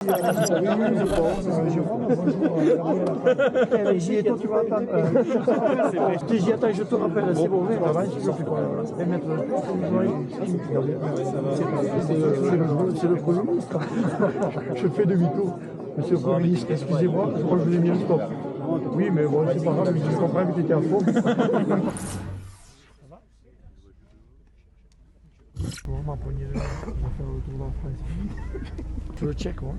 J'y ai, toi tu vas attendre. J'y attends, je te rappelle, c'est bon, c'est le Premier ministre. Je fais demi-tour. Monsieur le Premier ministre, excusez-moi, je crois que je vous ai mis le stop. Oui, mais bon, c'est pas grave, je comprends que tu étais à fond. Ma poignée là, on va faire le tour de la France. Tu le check, moi.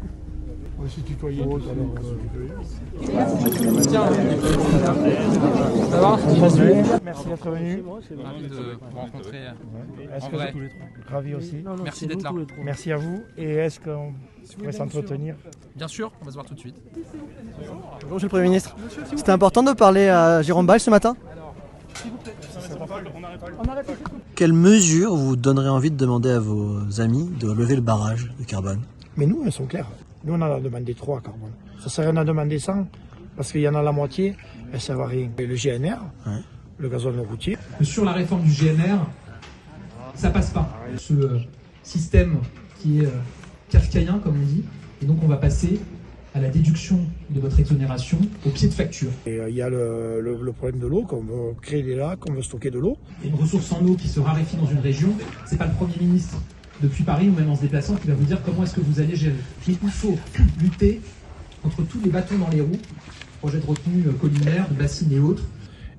On va se tutoyer. Ça va? Merci d'être venu. Ravi de vous rencontrer. Est-ce que tous les trois? Ravi aussi. Merci d'être là. Merci à vous. Et est-ce qu'on pourrait s'entretenir? Bien sûr, on va se voir tout de suite. Bonjour Monsieur le Premier ministre. C'était important de parler à Jérôme Bail ce matin? Quelles mesures vous donnerez envie de demander à vos amis de lever le barrage de Carbone? Mais nous, elles sont claires. Nous, on en a demandé 3 à Carbone. Ça sert à rien d'en demander 100, parce qu'il y en a la moitié, elles ne servent à rien. Et le GNR, le gazole non routier. Sur la réforme du GNR, ça passe pas. Ce système qui est kafkaïen, comme on dit, et donc on va passer à la déduction de votre exonération au pied de facture. Et il y a le problème de l'eau, qu'on veut créer des lacs, qu'on veut stocker de l'eau. Et une ressource en eau qui se raréfie dans une région, c'est pas le Premier ministre depuis Paris ou même en se déplaçant qui va vous dire comment est-ce que vous allez gérer. Il faut lutter contre tous les bâtons dans les roues, projets de retenue collinaire, de bassines et autres.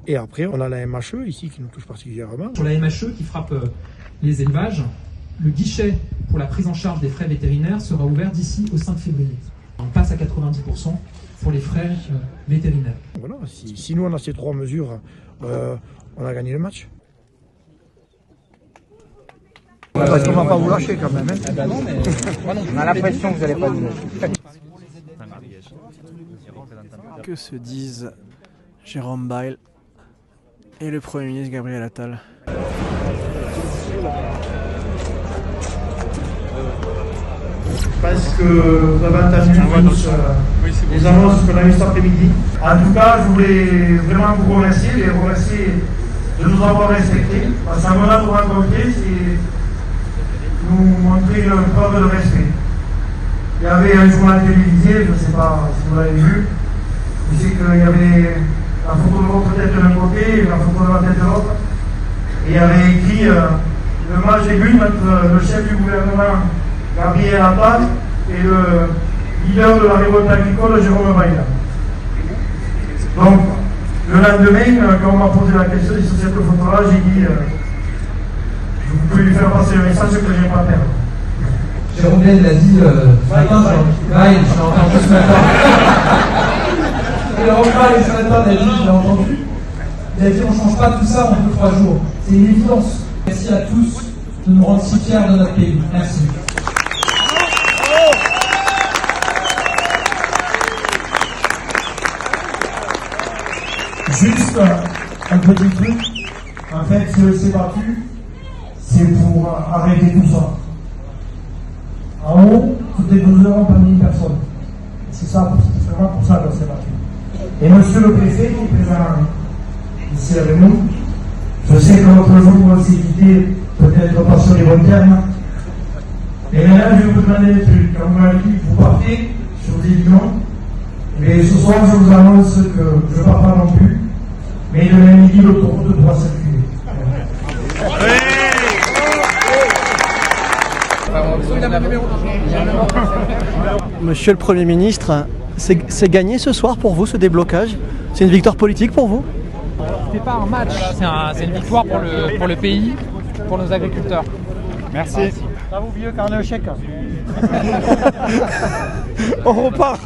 Et après, on a la MHE ici qui nous touche particulièrement. Sur la MHE qui frappe les élevages, le guichet pour la prise en charge des frais vétérinaires sera ouvert d'ici au 5 février. On passe à 90% pour les frais vétérinaires. Voilà, si nous on a ces 3 mesures, on a gagné le match. Parce qu'on va pas vous lâcher quand même. Hein. Non, mais on a l'impression que vous n'allez pas nous lâcher. Que se disent Jérôme Bail et le Premier ministre Gabriel Attal? Parce que vous avez entendu tous les annonces qu'on a eues cet après-midi. En tout cas, je voulais vraiment vous remercier et remercier de nous avoir respectés. Parce qu'un moment de vous rencontrer, c'est nous montrer une preuve de respect. Il y avait un journal télévisé, je ne sais pas si vous l'avez vu, je sais qu'il y avait la photo de votre tête d'un côté et la photo de la tête de l'autre. Et il y avait écrit le match est but entre le chef du gouvernement Gabriel Attal et le leader de la révolte agricole, Jérôme Bail. Donc, le lendemain, quand on m'a posé la question sur cette photo-là, j'ai dit vous pouvez lui faire passer le message que je n'ai pas perdre. Jérôme Bail l'a dit ce matin, je l'ai entendu ce matin. Jérôme Bail ce matin l'a dit, je l'ai entendu. Il a dit on ne change pas tout ça en 2-3 jours. C'est une évidence. Merci à tous de nous rendre si fiers de notre pays. Merci. Juste un petit truc, en fait, si on s'est battu, c'est pour arrêter tout ça. En haut, toutes les 12 heures, on peut 1000 personnes. C'est ça, c'est vraiment pour ça qu'on s'est battu. Et monsieur le préfet qui est présent ici avec nous, je sais que votre jour s'est quitté, peut-être pas sur les bons termes. Et maintenant, je vais vous demander des trucs. Quand vous m'avez dit que vous partez, je vous ai dit non. Mais ce soir, je vous annonce que je ne pars pas non plus. Mais demain midi, l'autoroute pourra circuler. Monsieur le Premier ministre, c'est gagné ce soir pour vous ce déblocage? C'est une victoire politique pour vous? C'est pas un match, c'est une victoire pour le pays, pour nos agriculteurs. Merci. Bravo vieux carnet au chèque. On repart.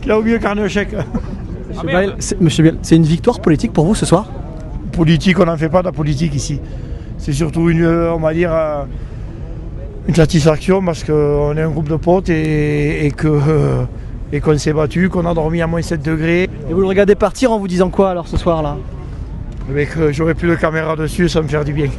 Qui a oublié le carnet au chèque. Monsieur Bail, c'est une victoire politique pour vous ce soir? Politique, on n'en fait pas de la politique ici. C'est surtout on va dire, une satisfaction parce qu'on est un groupe de potes et qu'on s'est battu, qu'on a dormi à moins 7 degrés. Et vous le regardez partir en vous disant quoi alors ce soir là? Mais que j'aurais plus de caméra dessus, ça me faire du bien.